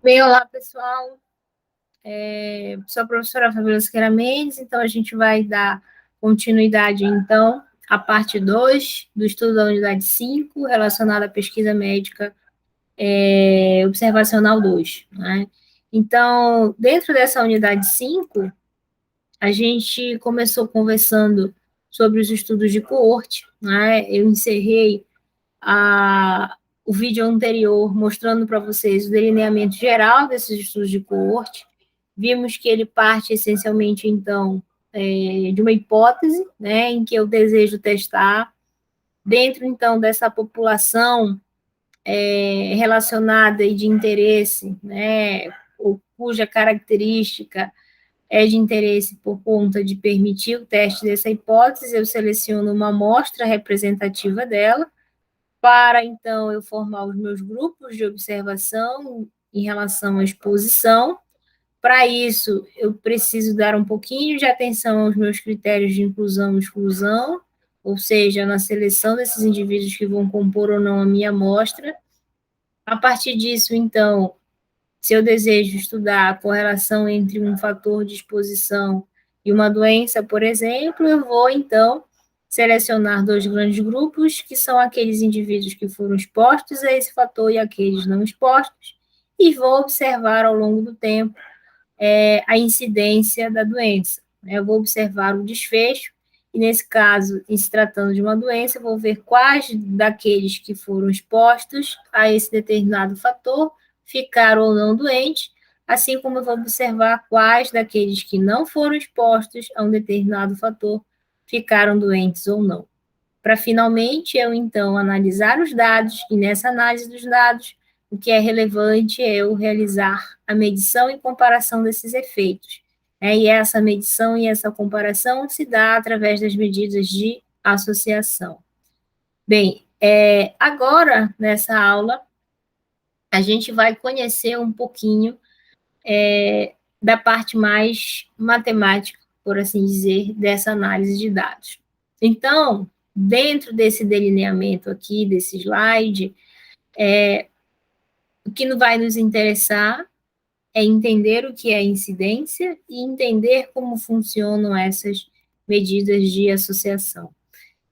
Bem, olá, pessoal. Sou a professora Fabíola Siqueira Mendes, então a gente vai dar continuidade, então, à parte 2 do estudo da unidade 5, relacionada à pesquisa médica observacional 2, né? Então, dentro dessa unidade 5, a gente começou conversando sobre os estudos de coorte, né? Eu encerrei o vídeo anterior mostrando para vocês o delineamento geral desses estudos de coorte. Vimos que ele parte essencialmente, então, de uma hipótese, né, em que eu desejo testar, dentro, então, dessa população relacionada e de interesse, né, cuja característica é de interesse por conta de permitir o teste dessa hipótese, eu seleciono uma amostra representativa dela, para, então, eu formar os meus grupos de observação em relação à exposição. Para isso, eu preciso dar um pouquinho de atenção aos meus critérios de inclusão e exclusão, ou seja, na seleção desses indivíduos que vão compor ou não a minha amostra. A partir disso, então, se eu desejo estudar a correlação entre um fator de exposição e uma doença, por exemplo, eu vou, então, selecionar 2 grandes grupos, que são aqueles indivíduos que foram expostos a esse fator e aqueles não expostos, e vou observar ao longo do tempo a incidência da doença. Eu vou observar o desfecho, e nesse caso, em se tratando de uma doença, eu vou ver quais daqueles que foram expostos a esse determinado fator ficaram ou não doentes, assim como eu vou observar quais daqueles que não foram expostos a um determinado fator ficaram doentes ou não. Para, finalmente, eu, então, analisar os dados, e nessa análise dos dados, o que é relevante é eu realizar a medição e comparação desses efeitos. E essa medição e essa comparação se dá através das medidas de associação. Bem, agora, nessa aula, a gente vai conhecer um pouquinho da parte mais matemática, por assim dizer, dessa análise de dados. Então, dentro desse delineamento aqui, desse slide, o que vai nos interessar é entender o que é incidência e entender como funcionam essas medidas de associação.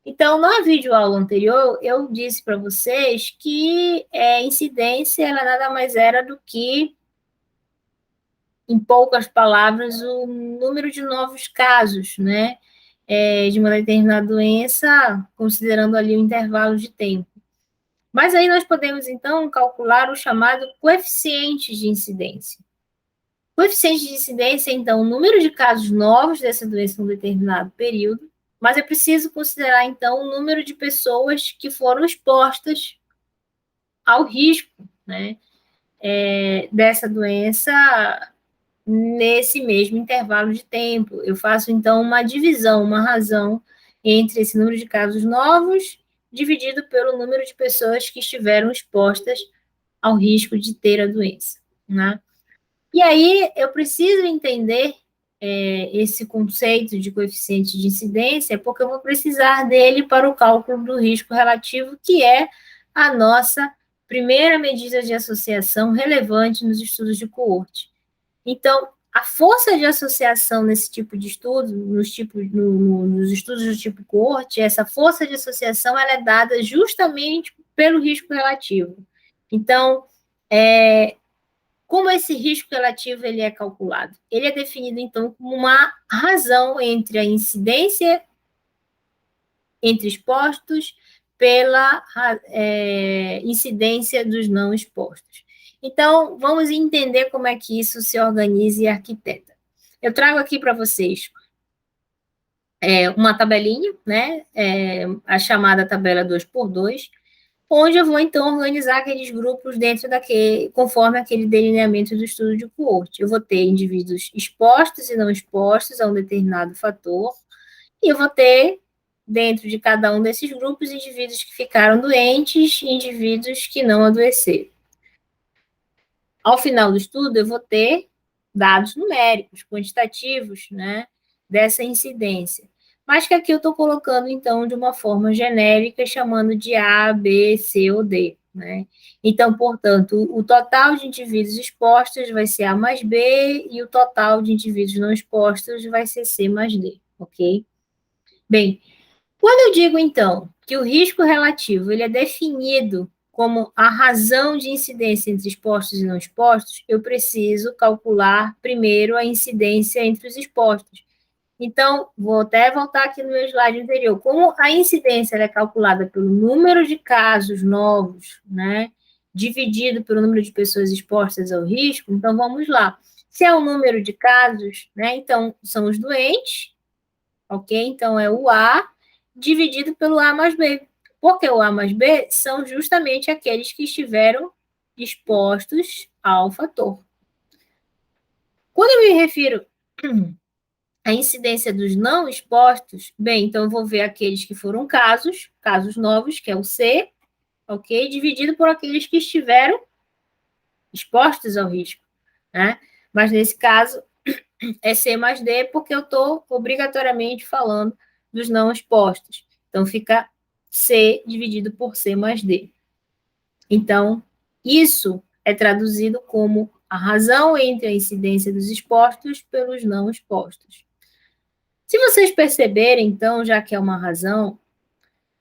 Então, na videoaula anterior, eu disse para vocês que incidência ela nada mais era do que, em poucas palavras, o número de novos casos, né, de uma determinada doença, considerando ali o intervalo de tempo. Mas aí nós podemos, então, calcular o chamado coeficiente de incidência. Coeficiente de incidência é, então, o número de casos novos dessa doença em um determinado período, mas é preciso considerar, então, o número de pessoas que foram expostas ao risco, né, dessa doença nesse mesmo intervalo de tempo. Eu faço, então, uma divisão, uma razão entre esse número de casos novos dividido pelo número de pessoas que estiveram expostas ao risco de ter a doença, né? E aí eu preciso entender esse conceito de coeficiente de incidência, porque eu vou precisar dele para o cálculo do risco relativo, que é a nossa primeira medida de associação relevante nos estudos de coorte. Então, a força de associação nesse tipo de estudo, nos estudos do tipo coorte, essa força de associação ela é dada justamente pelo risco relativo. Então, como esse risco relativo ele é calculado? Ele é definido, então, como uma razão entre a incidência entre expostos pela incidência dos não expostos. Então, vamos entender como é que isso se organiza e arquiteta. Eu trago aqui para vocês uma tabelinha, né, a chamada tabela 2x2, onde eu vou, então, organizar aqueles grupos dentro conforme aquele delineamento do estudo de coorte. Eu vou ter indivíduos expostos e não expostos a um determinado fator, e eu vou ter, dentro de cada um desses grupos, indivíduos que ficaram doentes e indivíduos que não adoeceram. Ao final do estudo, eu vou ter dados numéricos, quantitativos, né, dessa incidência. Mas que aqui eu estou colocando, então, de uma forma genérica, chamando de A, B, C ou D. né? Então, portanto, o total de indivíduos expostos vai ser A mais B e o total de indivíduos não expostos vai ser C mais D, ok? Bem, quando eu digo, então, que o risco relativo ele é definido como a razão de incidência entre expostos e não expostos, eu preciso calcular primeiro a incidência entre os expostos. Então, vou até voltar aqui no meu slide anterior. Como a incidência é calculada pelo número de casos novos, né, dividido pelo número de pessoas expostas ao risco, então vamos lá. Se é o número de casos, né, então são os doentes, ok? Então é o A dividido pelo A mais B. Porque o A mais B são justamente aqueles que estiveram expostos ao fator. Quando eu me refiro a incidência dos não expostos, bem, então eu vou ver aqueles que foram casos novos, que é o C, ok? Dividido por aqueles que estiveram expostos ao risco, né? Mas nesse caso é C mais D, porque eu estou obrigatoriamente falando dos não expostos. Então fica C dividido por C mais D. Então, isso é traduzido como a razão entre a incidência dos expostos pelos não expostos. Se vocês perceberem, então, já que é uma razão,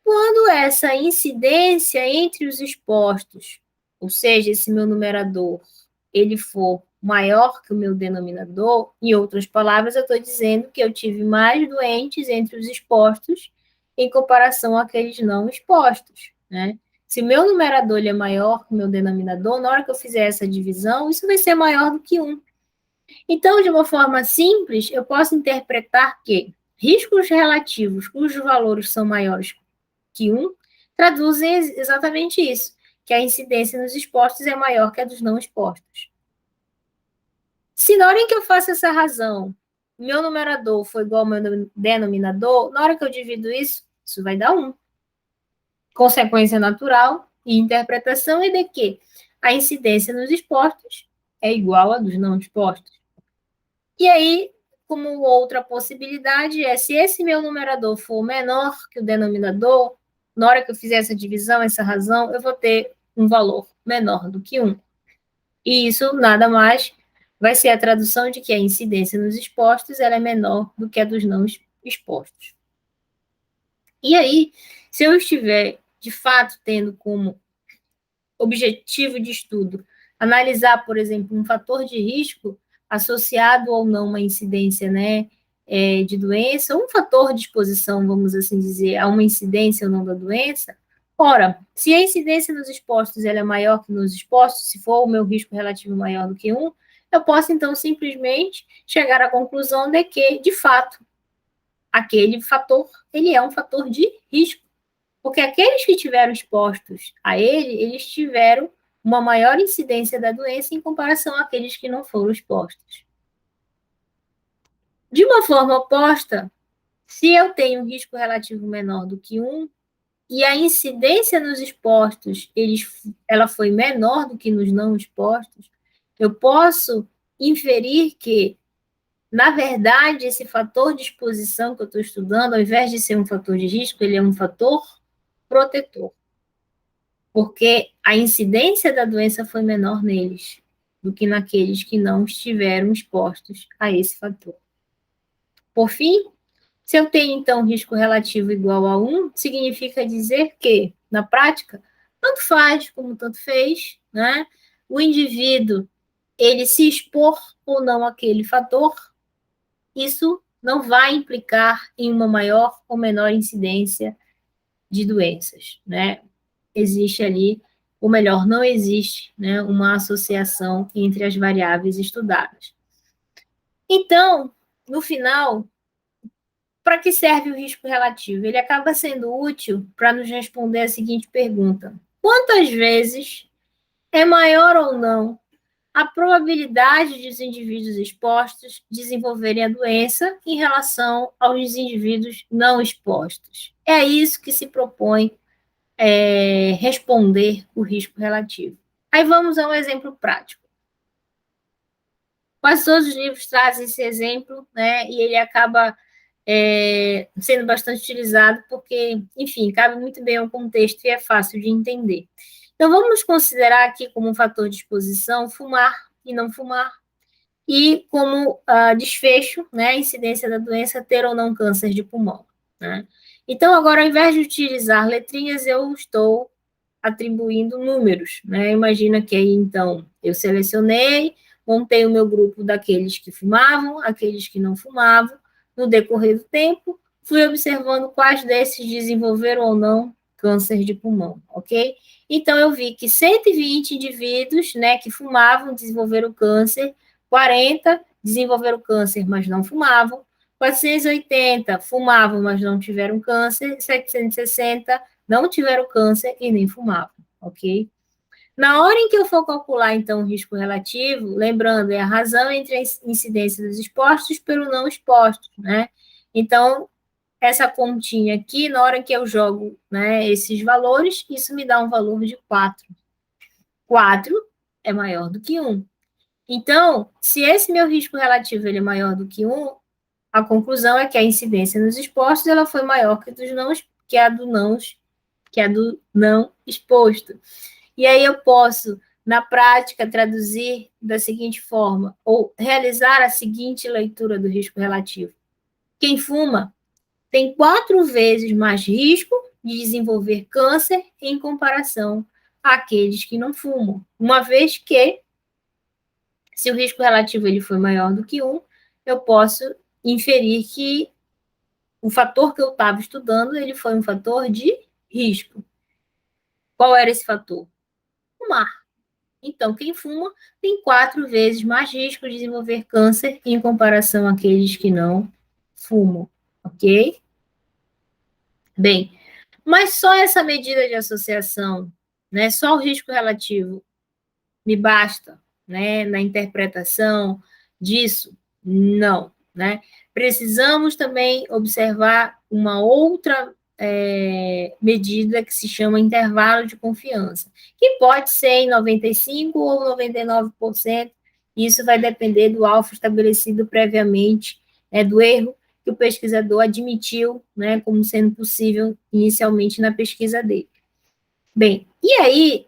quando essa incidência entre os expostos, ou seja, esse meu numerador, ele for maior que o meu denominador, em outras palavras, eu estou dizendo que eu tive mais doentes entre os expostos em comparação àqueles não expostos, né? Se meu numerador ele é maior que o meu denominador, na hora que eu fizer essa divisão, isso vai ser maior do que 1. Então, de uma forma simples, eu posso interpretar que riscos relativos cujos valores são maiores que 1 traduzem exatamente isso, que a incidência nos expostos é maior que a dos não expostos. Se na hora em que eu faço essa razão, meu numerador for igual ao meu denominador, na hora que eu divido isso, isso vai dar 1. Consequência natural e interpretação é de que a incidência nos expostos é igual a dos não expostos. E aí, como outra possibilidade é, se esse meu numerador for menor que o denominador, na hora que eu fizer essa divisão, essa razão, eu vou ter um valor menor do que 1. E isso nada mais vai ser a tradução de que a incidência nos expostos ela é menor do que a dos não expostos. E aí, se eu estiver, de fato, tendo como objetivo de estudo analisar, por exemplo, um fator de risco associado ou não uma incidência, né, de doença, ou um fator de exposição, vamos assim dizer, a uma incidência ou não da doença, ora, se a incidência nos expostos ela é maior que nos expostos, se for o meu risco relativo maior do que 1, eu posso, então, simplesmente chegar à conclusão de que, de fato, aquele fator, ele é um fator de risco. Porque aqueles que estiveram expostos a ele, eles tiveram uma maior incidência da doença em comparação àqueles que não foram expostos. De uma forma oposta, se eu tenho um risco relativo menor do que 1, e a incidência nos expostos ela foi menor do que nos não expostos, eu posso inferir que, na verdade, esse fator de exposição que eu estou estudando, ao invés de ser um fator de risco, ele é um fator protetor. Porque a incidência da doença foi menor neles do que naqueles que não estiveram expostos a esse fator. Por fim, se eu tenho, então, risco relativo igual a 1, significa dizer que, na prática, tanto faz como tanto fez, né? O indivíduo, ele se expor ou não àquele fator, isso não vai implicar em uma maior ou menor incidência de doenças, né? Existe ali, ou melhor, não existe, né, uma associação entre as variáveis estudadas. Então, no final, para que serve o risco relativo? Ele acaba sendo útil para nos responder a seguinte pergunta: quantas vezes é maior ou não a probabilidade de os indivíduos expostos desenvolverem a doença em relação aos indivíduos não expostos? É isso que se propõe responder o risco relativo. Aí vamos a um exemplo prático. Quase todos os livros trazem esse exemplo, né? E ele acaba sendo bastante utilizado porque, enfim, cabe muito bem ao contexto e é fácil de entender. Então, vamos considerar aqui como um fator de exposição fumar e não fumar, e como desfecho, né, a incidência da doença, ter ou não câncer de pulmão, né? Então, agora, ao invés de utilizar letrinhas, eu estou atribuindo números, né? Imagina que aí, então, eu selecionei, montei o meu grupo daqueles que fumavam, aqueles que não fumavam. No decorrer do tempo, fui observando quais desses desenvolveram ou não câncer de pulmão, ok? Então, eu vi que 120 indivíduos, né, que fumavam desenvolveram câncer, 40 desenvolveram câncer, mas não fumavam, 480 fumavam, mas não tiveram câncer, 760 não tiveram câncer e nem fumavam, ok? Na hora em que eu for calcular, então, o risco relativo, lembrando, é a razão entre a incidência dos expostos pelo não expostos, né? Então, essa continha aqui, na hora que eu jogo, né, esses valores, isso me dá um valor de 4. 4 é maior do que 1. Então, se esse meu risco relativo ele é maior do que 1, a conclusão é que a incidência nos expostos ela foi maior que a do não exposto. E aí eu posso, na prática, traduzir da seguinte forma, ou realizar a seguinte leitura do risco relativo. Quem fuma tem 4 vezes mais risco de desenvolver câncer em comparação àqueles que não fumam, uma vez que, se o risco relativo ele foi maior do que 1, eu posso inferir que o fator que eu estava estudando ele foi um fator de risco. Qual era esse fator? Fumar. Então, quem fuma tem 4 vezes mais risco de desenvolver câncer em comparação àqueles que não fumam, ok? Bem, mas só essa medida de associação, né, só o risco relativo me basta, né, na interpretação disso? Não, né? Precisamos também observar uma outra medida que se chama intervalo de confiança, que pode ser em 95% ou 99%, isso vai depender do alvo estabelecido previamente, do erro que o pesquisador admitiu, né, como sendo possível inicialmente na pesquisa dele. Bem, e aí,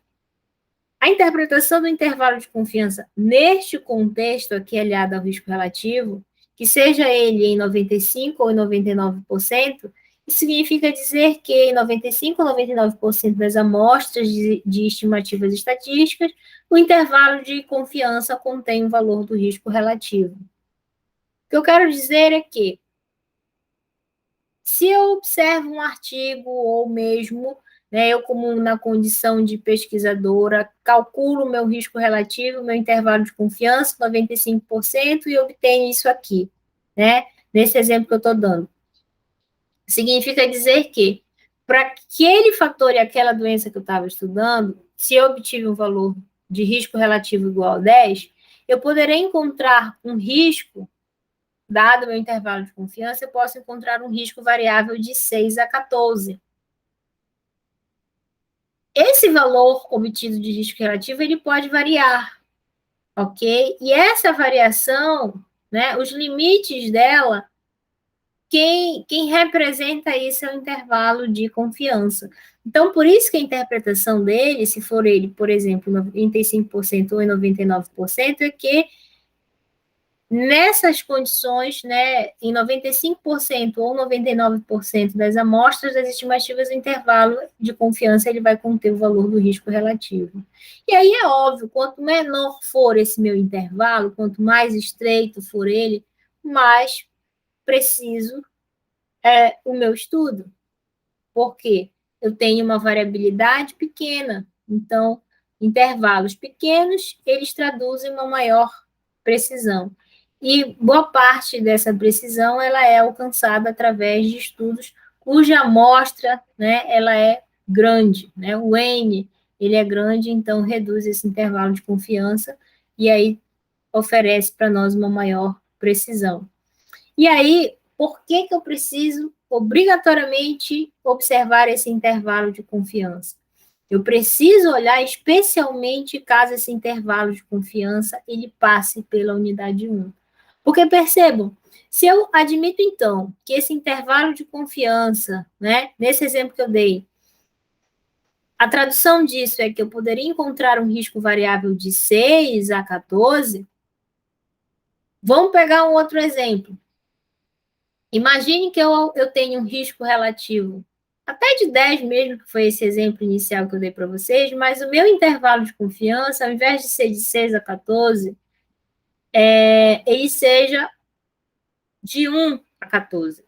a interpretação do intervalo de confiança neste contexto aqui aliado ao risco relativo, que seja ele em 95% ou em 99%, isso significa dizer que em 95% ou 99% das amostras de estimativas estatísticas, o intervalo de confiança contém o valor do risco relativo. O que eu quero dizer é que, se eu observo um artigo ou mesmo, né, eu como na condição de pesquisadora, calculo o meu risco relativo, meu intervalo de confiança, 95%, e obtenho isso aqui, né, nesse exemplo que eu estou dando. Significa dizer que, para aquele fator e aquela doença que eu estava estudando, se eu obtive um valor de risco relativo igual a 10, eu poderei encontrar um risco dado o meu intervalo de confiança, eu posso encontrar um risco variável de 6 a 14. Esse valor obtido de risco relativo, ele pode variar, ok? E essa variação, né, os limites dela, quem representa isso é o intervalo de confiança. Então, por isso que a interpretação dele, se for ele, por exemplo, 95% ou em 99%, é que nessas condições, né, em 95% ou 99% das amostras das estimativas, o intervalo de confiança ele vai conter o valor do risco relativo. E aí é óbvio, quanto menor for esse meu intervalo, quanto mais estreito for ele, mais preciso é o meu estudo. Por quê? Eu tenho uma variabilidade pequena, então, intervalos pequenos, eles traduzem uma maior precisão. E boa parte dessa precisão, ela é alcançada através de estudos cuja amostra, né, ela é grande, né? O N, ele é grande, então reduz esse intervalo de confiança e aí oferece para nós uma maior precisão. E aí, por que eu preciso obrigatoriamente observar esse intervalo de confiança? Eu preciso olhar especialmente caso esse intervalo de confiança ele passe pela unidade 1. Porque percebam, se eu admito então que esse intervalo de confiança, né, nesse exemplo que eu dei, A tradução disso é que eu poderia encontrar um risco variável de 6 a 14. Vamos pegar um outro exemplo. Imagine que eu tenho um risco relativo, até de 10 mesmo, que foi esse exemplo inicial que eu dei para vocês, mas o meu intervalo de confiança, ao invés de ser de 6 a 14, ele seja de 1 a 14.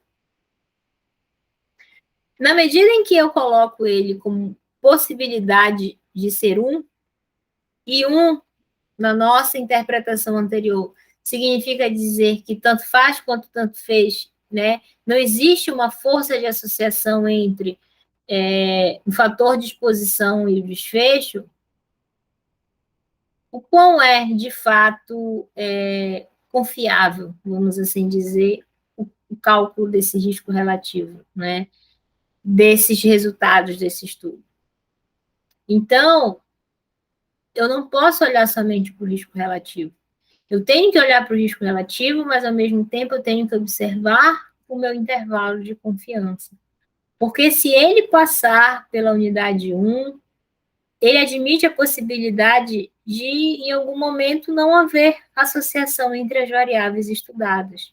Na medida em que eu coloco ele como possibilidade de ser 1, e 1, na nossa interpretação anterior, significa dizer que tanto faz quanto tanto fez, né? Não existe uma força de associação entre o fator de exposição e o desfecho. O quão é, de fato, confiável, vamos assim dizer, o cálculo desse risco relativo, né? Desses resultados desse estudo. Então, eu não posso olhar somente para o risco relativo. Eu tenho que olhar para o risco relativo, mas, ao mesmo tempo, eu tenho que observar o meu intervalo de confiança. Porque se ele passar pela unidade 1, ele admite a possibilidade de, em algum momento, não haver associação entre as variáveis estudadas.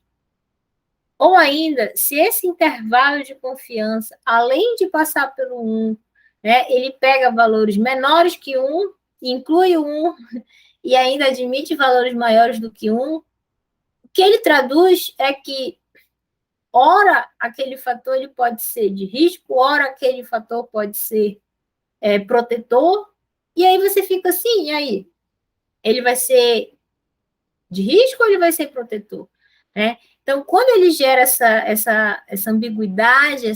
Ou ainda, se esse intervalo de confiança, além de passar pelo 1, né, ele pega valores menores que 1, inclui o 1 e ainda admite valores maiores do que 1, o que ele traduz é que, ora, aquele fator ele pode ser de risco, ora, aquele fator pode ser protetor, e aí você fica assim, e aí? Ele vai ser de risco ou ele vai ser protetor? Né? Então, quando ele gera essa ambiguidade,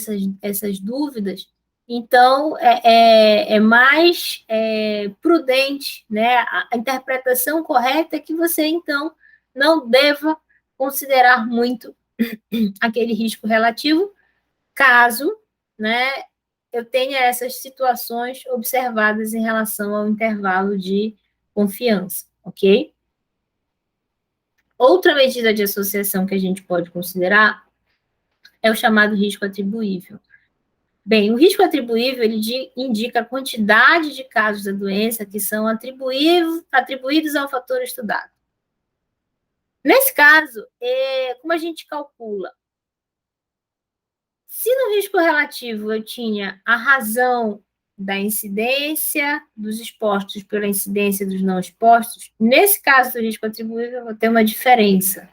essas dúvidas, então é mais prudente, né? A interpretação correta é que você, então, não deva considerar muito aquele risco relativo, caso, né, eu tenha essas situações observadas em relação ao intervalo de confiança, ok? Outra medida de associação que a gente pode considerar é o chamado risco atribuível. Bem, o risco atribuível ele indica a quantidade de casos da doença que são atribuídos ao fator estudado. Nesse caso, como a gente calcula? Se no risco relativo eu tinha a razão da incidência dos expostos pela incidência dos não expostos, nesse caso do risco atribuível eu vou ter uma diferença.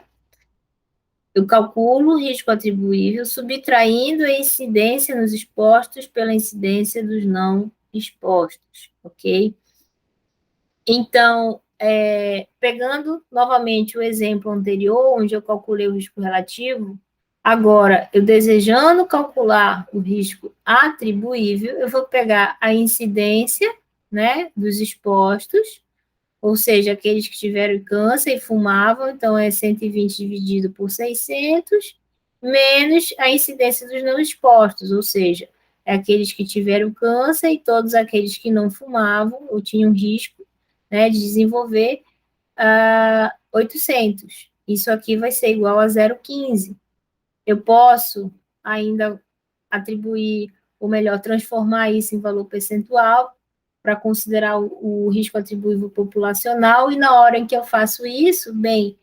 Eu calculo o risco atribuível subtraindo a incidência nos expostos pela incidência dos não expostos, ok? Então, pegando novamente o exemplo anterior, onde eu calculei o risco relativo, agora, eu desejando calcular o risco atribuível, eu vou pegar a incidência, né, dos expostos, ou seja, aqueles que tiveram câncer e fumavam, então é 120 dividido por 600, menos a incidência dos não expostos, ou seja, é aqueles que tiveram câncer e todos aqueles que não fumavam ou tinham risco, né, de desenvolver 800. Isso aqui vai ser igual a 0,15. Eu posso ainda atribuir, ou melhor, transformar isso em valor percentual, para considerar o risco atribuível populacional, e na hora em que eu faço isso, bem,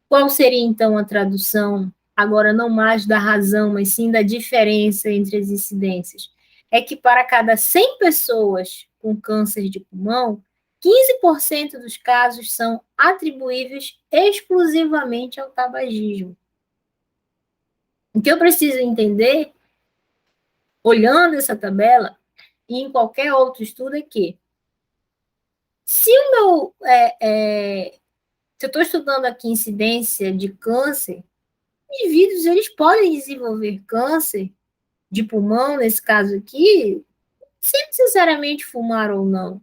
qual seria então a tradução, agora não mais da razão, mas sim da diferença entre as incidências? É que para cada 100 pessoas com câncer de pulmão, 15% dos casos são atribuíveis exclusivamente ao tabagismo. O que eu preciso entender, olhando essa tabela, e em qualquer outro estudo, é que se o meu, se eu estou estudando aqui incidência de câncer, indivíduos eles podem desenvolver câncer de pulmão, nesse caso aqui, sem necessariamente fumar ou não.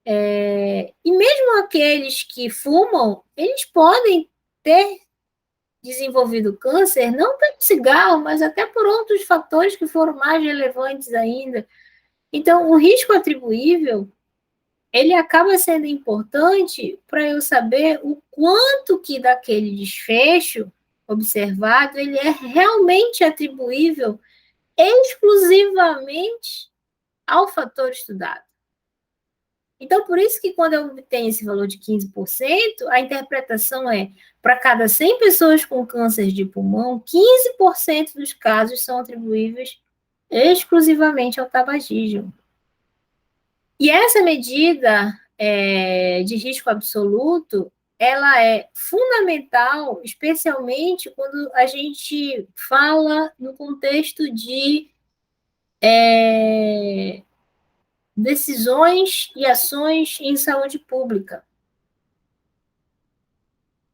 E mesmo aqueles que fumam, eles podem ter desenvolvido câncer, não pelo cigarro, mas até por outros fatores que foram mais relevantes ainda. Então, o risco atribuível ele acaba sendo importante para eu saber o quanto que daquele desfecho observado ele é realmente atribuível exclusivamente ao fator estudado. Então, por isso que quando eu tenho esse valor de 15%, a interpretação é, para cada 100 pessoas com câncer de pulmão, 15% dos casos são atribuíveis exclusivamente ao tabagismo. E essa medida de risco absoluto, ela é fundamental, especialmente quando a gente fala no contexto de decisões e ações em saúde pública.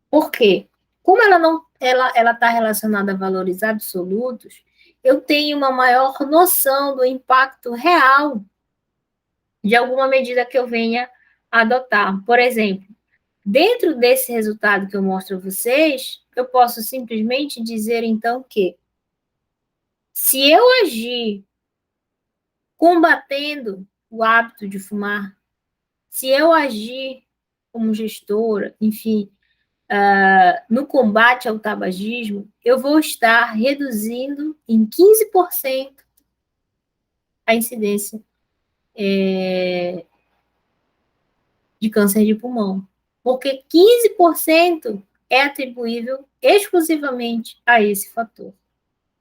Por quê? Como ela está relacionada a valores absolutos, eu tenho uma maior noção do impacto real de alguma medida que eu venha adotar. Por exemplo, dentro desse resultado que eu mostro a vocês, eu posso simplesmente dizer, então, que se eu agir combatendo o hábito de fumar, se eu agir como gestora, enfim, no combate ao tabagismo, eu vou estar reduzindo em 15% a incidência de câncer de pulmão, porque 15% é atribuível exclusivamente a esse fator,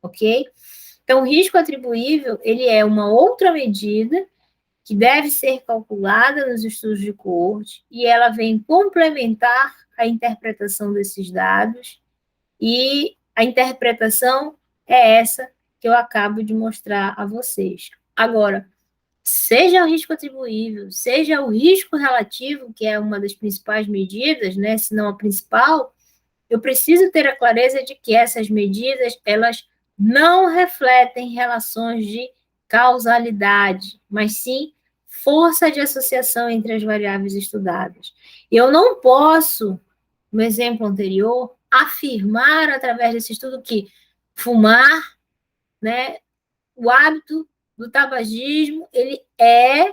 ok? Então, o risco atribuível, ele é uma outra medida que deve ser calculada nos estudos de coorte e ela vem complementar a interpretação desses dados e a interpretação é essa que eu acabo de mostrar a vocês. Agora, seja o risco atribuível, seja o risco relativo, que é uma das principais medidas, né, se não a principal, eu preciso ter a clareza de que essas medidas, elas não refletem relações de causalidade, mas sim força de associação entre as variáveis estudadas. Eu não posso, no exemplo anterior, afirmar através desse estudo que fumar, né, o hábito do tabagismo, ele é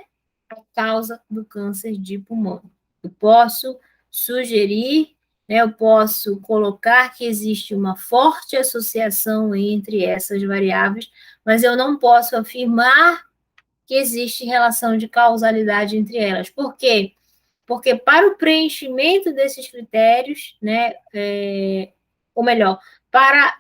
a causa do câncer de pulmão. Eu posso sugerir, né, eu posso colocar que existe uma forte associação entre essas variáveis, mas eu não posso afirmar que existe relação de causalidade entre elas. Por quê? Porque para o preenchimento desses critérios, né, ou melhor, para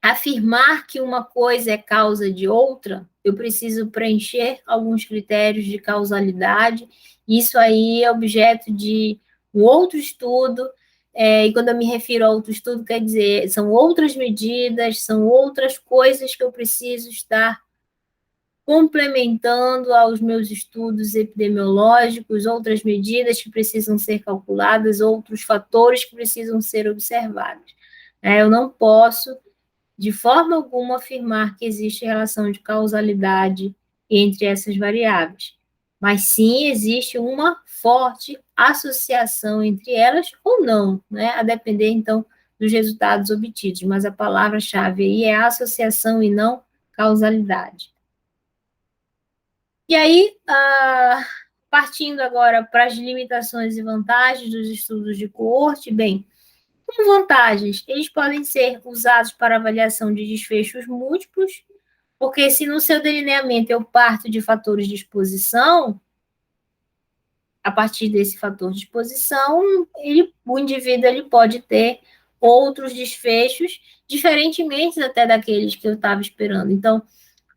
afirmar que uma coisa é causa de outra, eu preciso preencher alguns critérios de causalidade. Isso aí é objeto de um outro estudo, e quando eu me refiro a outro estudo, quer dizer, são outras medidas, são outras coisas que eu preciso estar complementando aos meus estudos epidemiológicos, outras medidas que precisam ser calculadas, outros fatores que precisam ser observados. Eu não posso de forma alguma afirmar que existe relação de causalidade entre essas variáveis, mas sim existe uma forte associação entre elas ou não, né? A depender, então, dos resultados obtidos, mas a palavra-chave aí é associação e não causalidade. E aí, partindo agora para as limitações e vantagens dos estudos de coorte, bem, como vantagens, eles podem ser usados para avaliação de desfechos múltiplos, porque se no seu delineamento eu parto de fatores de exposição, a partir desse fator de exposição, o indivíduo ele pode ter outros desfechos, diferentemente até daqueles que eu estava esperando. Então,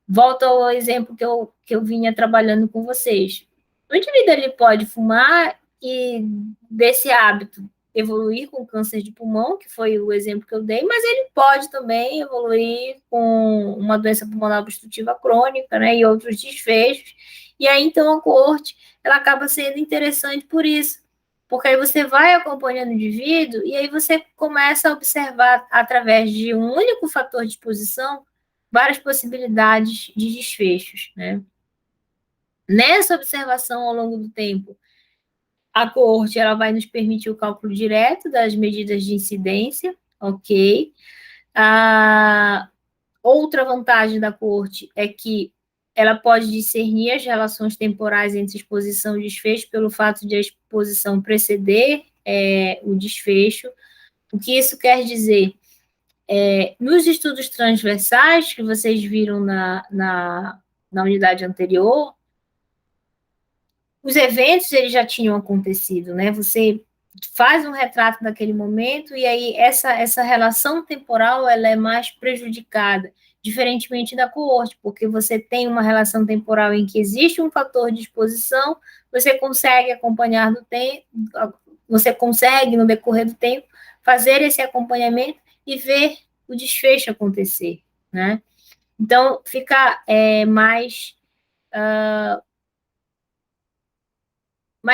volto ao exemplo que eu vinha trabalhando com vocês. O indivíduo ele pode fumar e desse hábito evoluir com câncer de pulmão, que foi o exemplo que eu dei, mas ele pode também evoluir com uma doença pulmonar obstrutiva crônica, né, e outros desfechos. E aí, então, a coorte, ela acaba sendo interessante por isso, porque aí você vai acompanhando o indivíduo e aí você começa a observar, através de um único fator de exposição, várias possibilidades de desfechos, né? Nessa observação ao longo do tempo, a coorte ela vai nos permitir o cálculo direto das medidas de incidência, ok? A outra vantagem da coorte é que ela pode discernir as relações temporais entre exposição e desfecho pelo fato de a exposição preceder o desfecho. O que isso quer dizer? Nos estudos transversais que vocês viram na unidade anterior, os eventos eles já tinham acontecido, né? Você faz um retrato daquele momento e aí essa relação temporal ela é mais prejudicada, diferentemente da coorte, porque você tem uma relação temporal em que existe um fator de exposição, você consegue acompanhar no tempo, você consegue no decorrer do tempo fazer esse acompanhamento e ver o desfecho acontecer, né? Então fica mais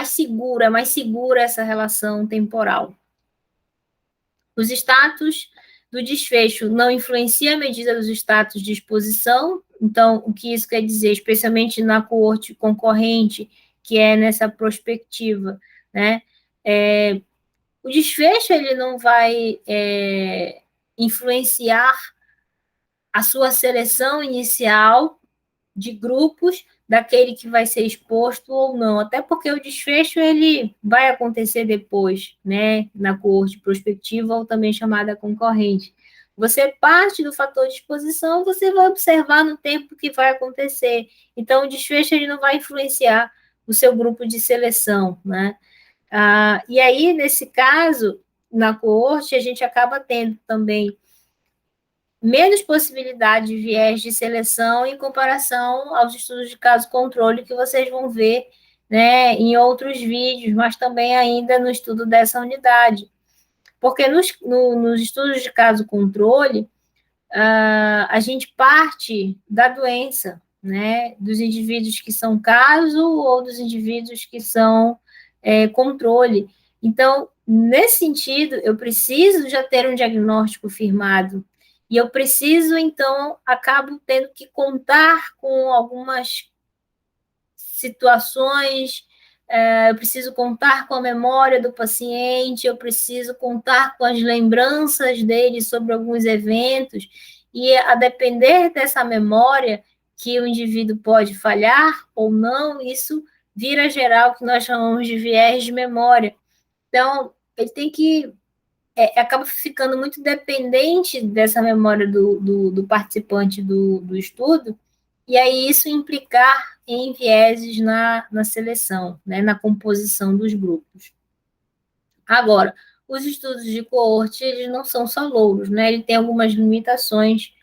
segura essa relação temporal. Os status do desfecho não influencia a medida dos status de exposição, então, o que isso quer dizer, especialmente na coorte concorrente, que é nessa prospectiva, né? O desfecho, ele não vai influenciar a sua seleção inicial de grupos daquele que vai ser exposto ou não, até porque o desfecho ele vai acontecer depois, né, na coorte prospectiva ou também chamada concorrente. Você parte do fator de exposição, você vai observar no tempo que vai acontecer. Então, o desfecho ele não vai influenciar o seu grupo de seleção, né? E aí, nesse caso, na coorte, a gente acaba tendo também menos possibilidade de viés de seleção em comparação aos estudos de caso controle que vocês vão ver, né, em outros vídeos, mas também ainda no estudo dessa unidade. Porque nos estudos de caso controle, a gente parte da doença, né, dos indivíduos que são caso ou dos indivíduos que são controle. Então, nesse sentido, eu preciso já ter um diagnóstico firmado. E eu preciso, então, acabo tendo que contar com algumas situações, eu preciso contar com a memória do paciente, eu preciso contar com as lembranças dele sobre alguns eventos, e a depender dessa memória, que o indivíduo pode falhar ou não, isso vira geral, que nós chamamos de viés de memória. Então, ele tem que acaba ficando muito dependente dessa memória do participante do estudo, e aí isso implicar em vieses na seleção, né, na composição dos grupos. Agora, os estudos de coorte, eles não são só louros, né, ele tem algumas limitações.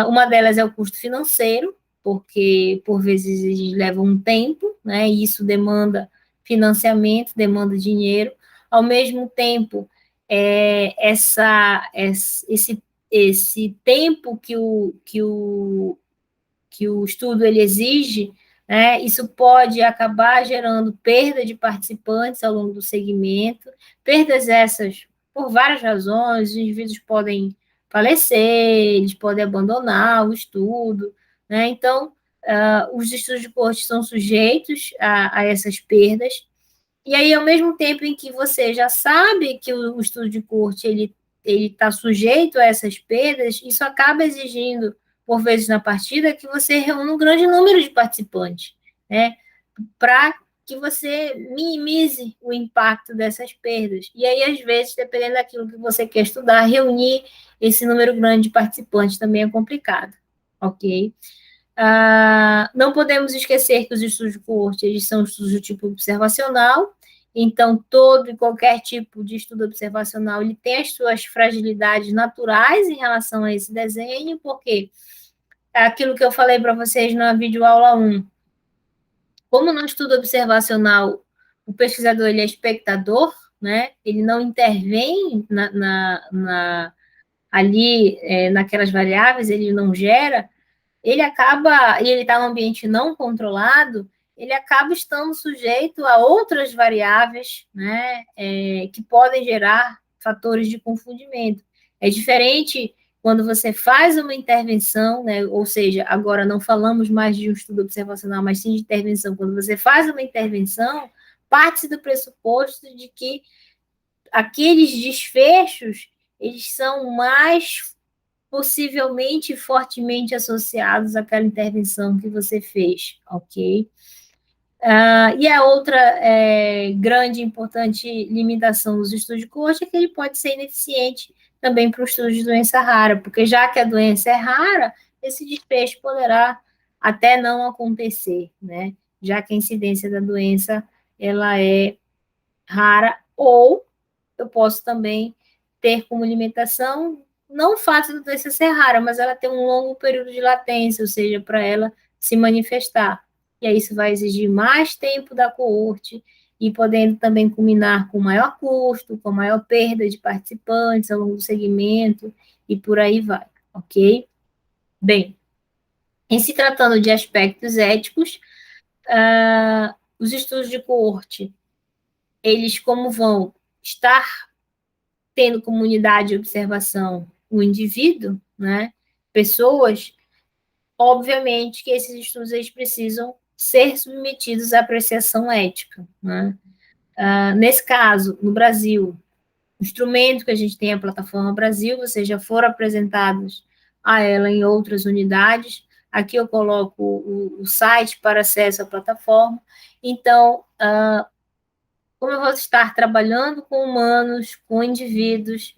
Uma delas é o custo financeiro, porque, por vezes, eles levam um tempo, né, e isso demanda financiamento, demanda dinheiro. Ao mesmo tempo, esse tempo que o estudo ele exige, né, isso pode acabar gerando perda de participantes ao longo do segmento, perdas essas por várias razões, os indivíduos podem falecer, eles podem abandonar o estudo, né, então, os estudos de coorte são sujeitos a essas perdas, e aí, ao mesmo tempo em que você já sabe que o estudo de coorte ele está sujeito a essas perdas, isso acaba exigindo, por vezes na partida, que você reúna um grande número de participantes, né? Para que você minimize o impacto dessas perdas. E aí, às vezes, dependendo daquilo que você quer estudar, reunir esse número grande de participantes também é complicado, ok? Não podemos esquecer que os estudos de coorte eles são estudos do tipo observacional, então todo e qualquer tipo de estudo observacional ele tem as suas fragilidades naturais em relação a esse desenho, porque é aquilo que eu falei para vocês na videoaula 1, como no estudo observacional o pesquisador ele é espectador, né? Ele não intervém ali naquelas variáveis, ele não gera, ele acaba, e ele está num ambiente não controlado, ele acaba estando sujeito a outras variáveis, né, que podem gerar fatores de confundimento. É diferente quando você faz uma intervenção, né, ou seja, agora não falamos mais de um estudo observacional, mas sim de intervenção. Quando você faz uma intervenção, parte-se do pressuposto de que aqueles desfechos, eles são mais possivelmente fortemente associados àquela intervenção que você fez, ok? E a outra grande e importante limitação dos estudos de coorte é que ele pode ser ineficiente também para o estudo de doença rara, porque já que a doença é rara, esse desfecho poderá até não acontecer, né? Já que a incidência da doença, ela é rara, ou eu posso também ter como limitação, não o fato da doença ser rara, mas ela ter um longo período de latência, ou seja, para ela se manifestar. E aí isso vai exigir mais tempo da coorte, e podendo também culminar com maior custo, com maior perda de participantes ao longo do segmento, e por aí vai, ok? Bem, em se tratando de aspectos éticos, os estudos de coorte, eles como vão estar tendo como unidade de observação o indivíduo, né, pessoas, obviamente que esses estudos eles precisam ser submetidos à apreciação ética, né? Nesse caso, no Brasil, o instrumento que a gente tem é a Plataforma Brasil, vocês já foram apresentados a ela em outras unidades. Aqui eu coloco o site para acesso à plataforma. Então, como eu vou estar trabalhando com humanos, com indivíduos,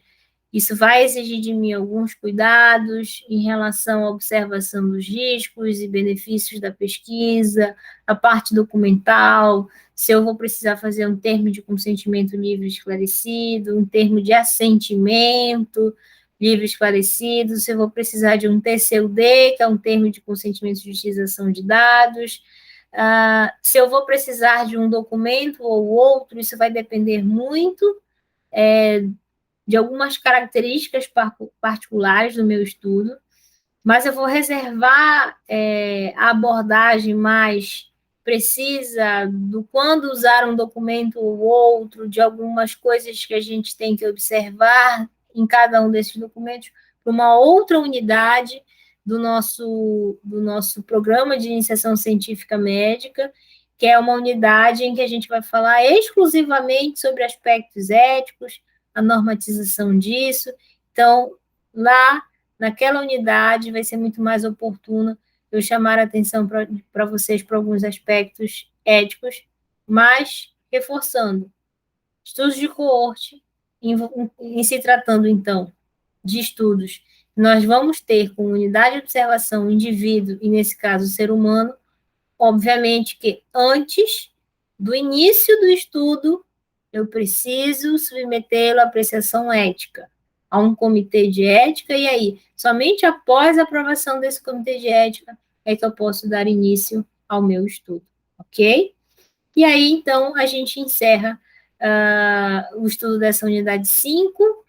isso vai exigir de mim alguns cuidados em relação à observação dos riscos e benefícios da pesquisa, a parte documental, se eu vou precisar fazer um termo de consentimento livre esclarecido, um termo de assentimento livre esclarecido, se eu vou precisar de um TCUD, que é um termo de consentimento de utilização de dados, se eu vou precisar de um documento ou outro, isso vai depender muito de algumas características particulares do meu estudo, mas eu vou reservar a abordagem mais precisa do quando usar um documento ou outro, de algumas coisas que a gente tem que observar em cada um desses documentos, para uma outra unidade do nosso programa de iniciação científica médica, que é uma unidade em que a gente vai falar exclusivamente sobre aspectos éticos, a normatização disso. Então, lá naquela unidade vai ser muito mais oportuno eu chamar a atenção para vocês para alguns aspectos éticos, mas reforçando, estudos de coorte, em se tratando, então, de estudos, nós vamos ter como unidade de observação o indivíduo, e nesse caso o ser humano, obviamente que antes do início do estudo, eu preciso submetê-lo à apreciação ética, a um comitê de ética, e aí, somente após a aprovação desse comitê de ética, é que eu posso dar início ao meu estudo, ok? E aí, então, a gente encerra o estudo dessa unidade 5,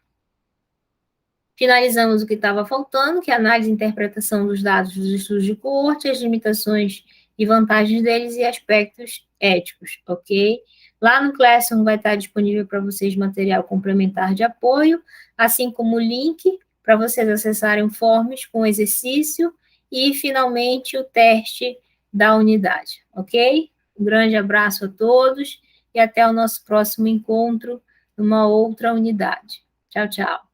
finalizamos o que estava faltando, que é a análise e interpretação dos dados dos estudos de coorte, as limitações e vantagens deles e aspectos éticos, ok? Lá no Classroom vai estar disponível para vocês material complementar de apoio, assim como o link para vocês acessarem o Forms com exercício e, finalmente, o teste da unidade, ok? Um grande abraço a todos e até o nosso próximo encontro numa outra unidade. Tchau, tchau.